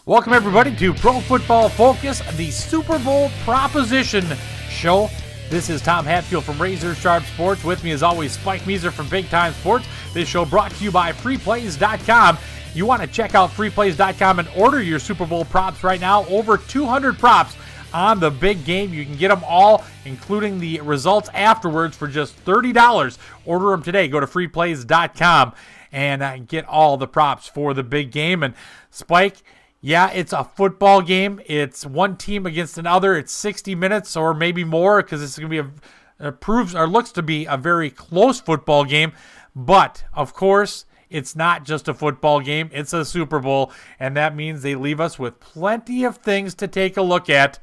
Welcome, everybody, to Pro Football Focus, the Super Bowl Proposition Show. This is Tom Hatfield from Razor Sharp Sports. With me, as always, Spike Measer from Big Time Sports. This show brought to you by FreePlays.com. You want to check out FreePlays.com and order your Super Bowl props right now. Over 200 props on the big game. You can get them all, including the results afterwards, for just $30. Order them today. Go to FreePlays.com and get all the props for the big game. And Spike, yeah, it's a football game. It's one team against another. It's 60 minutes or maybe more, because this is going to be looks to be a very close football game. But of course, it's not just a football game. It's a Super Bowl, and that means they leave us with plenty of things to take a look at.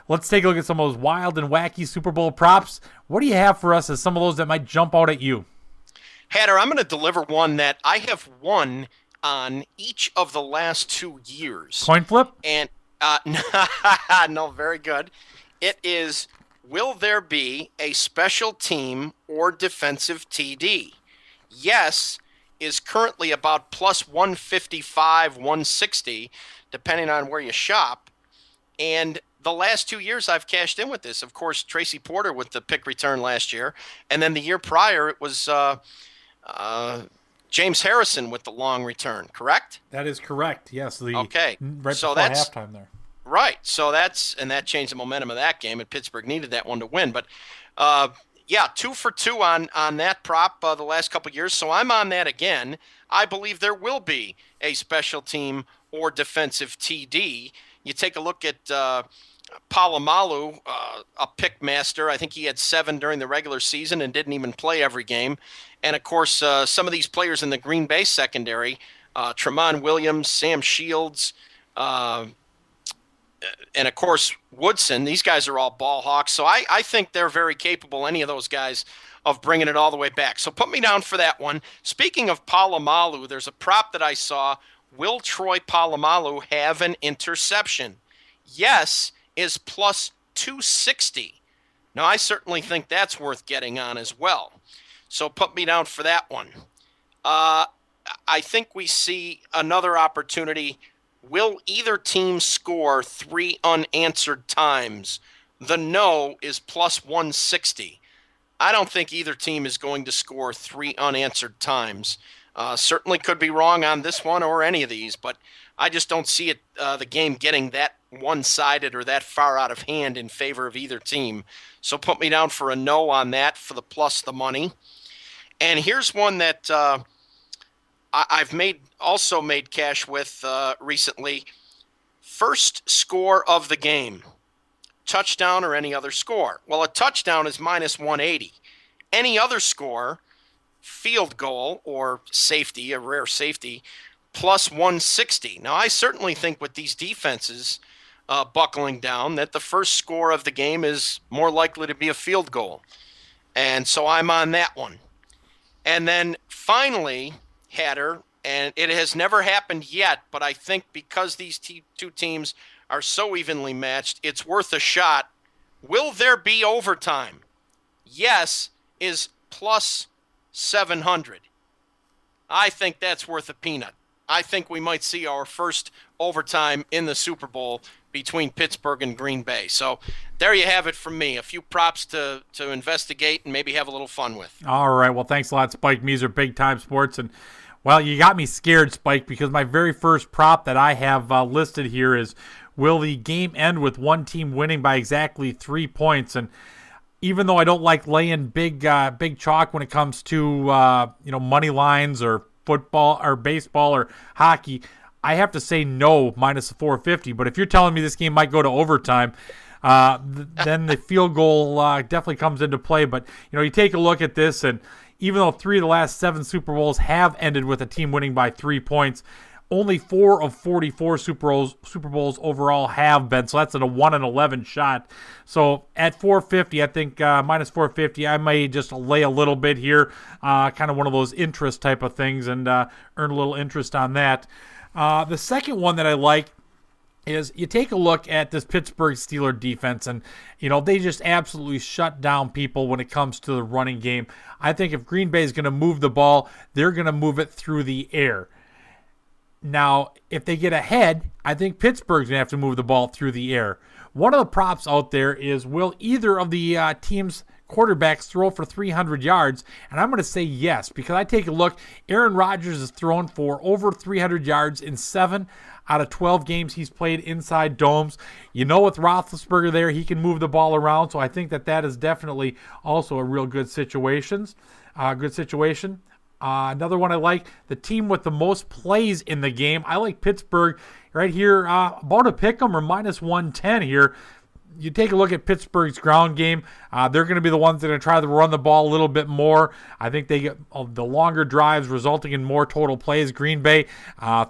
Let's take a look at some of those wild and wacky Super Bowl props. What do you have for us as some of those that might jump out at you? Hatter, I'm going to deliver one that I have won on each of the last 2 years. Coin flip? And no, very good. It is, will there be a special team or defensive TD? Yes is currently about plus 155, 160, depending on where you shop. And the last 2 years I've cashed in with this. Of course, Tracy Porter with the pick return last year. And then the year prior, it was James Harrison with the long return, correct? That is correct, yes. Okay. Right so before that's halftime there. Right. So that changed the momentum of that game, and Pittsburgh needed that one to win. But, yeah, 2 for 2 on that prop the last couple of years. So I'm on that again. I believe there will be a special team or defensive TD. You take a look at Palomalu, a pick master. I think he had 7 during the regular season and didn't even play every game. And, of course, some of these players in the Green Bay secondary, Tramon Williams, Sam Shields, and, of course, Woodson, these guys are all ball hawks. So I think they're very capable, any of those guys, of bringing it all the way back. So put me down for that one. Speaking of Palomalu, there's a prop that I saw. Will Troy Palomalu have an interception? Yes is plus 260. Now, I certainly think that's worth getting on as well. So put me down for that one. I think we see another opportunity. Will either team score 3 unanswered times? The no is plus 160. I don't think either team is going to score 3 unanswered times. Certainly could be wrong on this one or any of these, but I just don't see it the game getting that one-sided or that far out of hand in favor of either team. So put me down for a no on that for the plus the money. And here's one that I've also made cash with recently. First score of the game, touchdown or any other score. Well, a touchdown is minus 180. Any other score, field goal or safety, a rare safety, plus 160. Now, I certainly think with these defenses buckling down that the first score of the game is more likely to be a field goal. And so I'm on that one. And then finally, Hatter, and it has never happened yet, but I think because these two teams are so evenly matched, it's worth a shot. Will there be overtime? Yes is plus 700. I think that's worth a peanut. I think we might see our first overtime in the Super Bowl between Pittsburgh and Green Bay. So there you have it from me. A few props to investigate and maybe have a little fun with. All right. Well, thanks a lot, Spike Measer, Big Time Sports. And, well, you got me scared, Spike, because my very first prop that I have listed here is, will the game end with one team winning by exactly 3 points? And even though I don't like laying big chalk when it comes to money lines or football or baseball or hockey, I have to say no, minus 450. But if you're telling me this game might go to overtime, then the field goal definitely comes into play. But you take a look at this, and even though 3 of the last 7 Super Bowls have ended with a team winning by 3 points, only 4 of 44 Super Bowls overall have been. So that's at a 1-in-11 shot. So at 450, I think minus 450, I may just lay a little bit here, kind of one of those interest type of things, and earn a little interest on that. The second one that I like is you take a look at this Pittsburgh Steelers defense, and they just absolutely shut down people when it comes to the running game. I think if Green Bay is going to move the ball, they're going to move it through the air. Now, if they get ahead, I think Pittsburgh's going to have to move the ball through the air. One of the props out there is, will either of the teams' quarterbacks throw for 300 yards? And I'm going to say yes, because I take a look. Aaron Rodgers has thrown for over 300 yards in 7 out of 12 games he's played inside domes. You know, with Roethlisberger there, he can move the ball around, so I think that is definitely also a real good situation. Another one I like, the team with the most plays in the game. I like Pittsburgh right here, about a pick 'em or minus 110 here. You take a look at Pittsburgh's ground game. They're going to be the ones that are going to try to run the ball a little bit more. I think they get the longer drives resulting in more total plays. Green Bay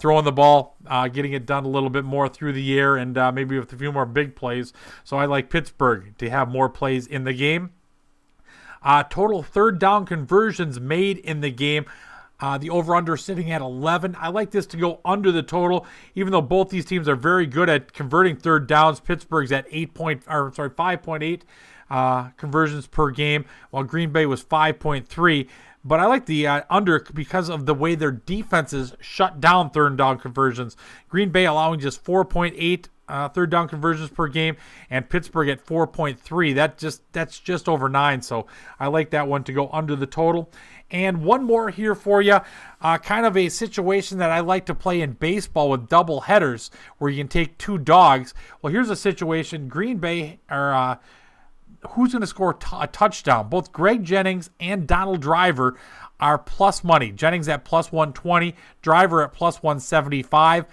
throwing the ball, getting it done a little bit more through the air, and maybe with a few more big plays. So I like Pittsburgh to have more plays in the game. Total third down conversions made in the game. The over-under sitting at 11. I like this to go under the total, even though both these teams are very good at converting third downs. Pittsburgh's at 5.8 conversions per game, while Green Bay was 5.3. But I like the under because of the way their defenses shut down third down conversions. Green Bay allowing just 4.8 third down conversions per game, and Pittsburgh at 4.3. That's just over 9. So I like that one to go under the total. And one more here for you, kind of a situation that I like to play in baseball with double headers, where you can take 2 dogs. Well, here's a situation: Green Bay are who's going to score a touchdown? Both Greg Jennings and Donald Driver are plus money. Jennings at plus 120, Driver at plus 175.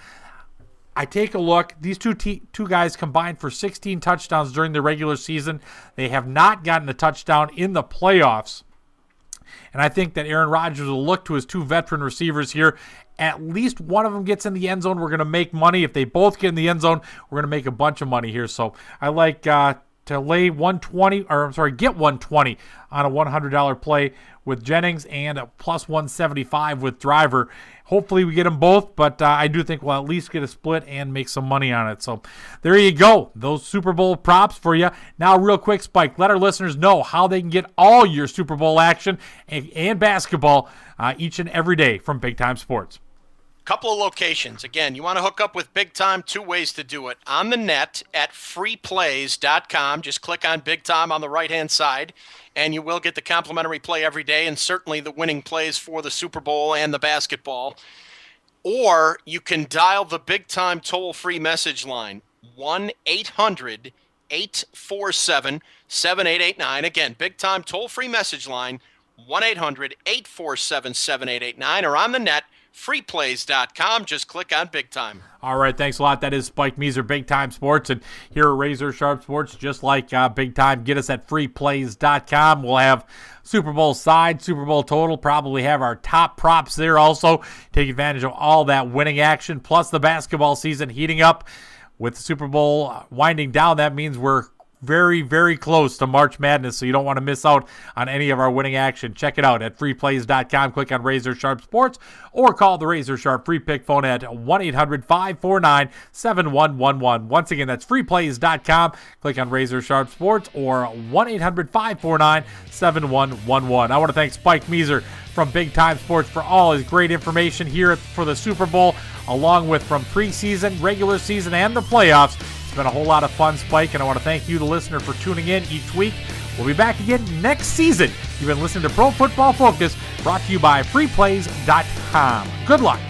I take a look. These two guys combined for 16 touchdowns during the regular season. They have not gotten a touchdown in the playoffs. And I think that Aaron Rodgers will look to his 2 veteran receivers here. At least one of them gets in the end zone, we're going to make money. If they both get in the end zone, we're going to make a bunch of money here. So I like to lay get 120 on a $100 play with Jennings and a plus 175 with Driver. Hopefully we get them both, but I do think we'll at least get a split and make some money on it. So there you go. Those Super Bowl props for you. Now, real quick, Spike, let our listeners know how they can get all your Super Bowl action and basketball each and every day from Big Time Sports. Couple of locations. Again, you want to hook up with Big Time, 2 ways to do it. On the net at FreePlays.com. Just click on Big Time on the right-hand side, and you will get the complimentary play every day and certainly the winning plays for the Super Bowl and the basketball. Or you can dial the Big Time toll-free message line, 1-800-847-7889. Again, Big Time toll-free message line, 1-800-847-7889, or on the net, FreePlays.com. Just click on Big Time. All right, thanks a lot. That is Spike Measer, Big Time Sports. And here at Razor Sharp Sports, just like Big Time, get us at FreePlays.com. We'll have Super Bowl side, Super Bowl total, probably have our top props there also. Take advantage of all that winning action, plus the basketball season heating up. With the Super Bowl winding down, that means we're very, very close to March Madness, so you don't want to miss out on any of our winning action. Check it out at freeplays.com. Click on Razor Sharp Sports or call the Razor Sharp free pick phone at 1-800-549-7111. Once again, that's freeplays.com. Click on Razor Sharp Sports or 1-800-549-7111. I want to thank Spike Measer from Big Time Sports for all his great information here for the Super Bowl, along with from preseason, regular season, and the playoffs. It's been a whole lot of fun, Spike, and I want to thank you, the listener, for tuning in each week. We'll be back again next season. You've been listening to Pro Football Focus, brought to you by FreePlays.com. Good luck.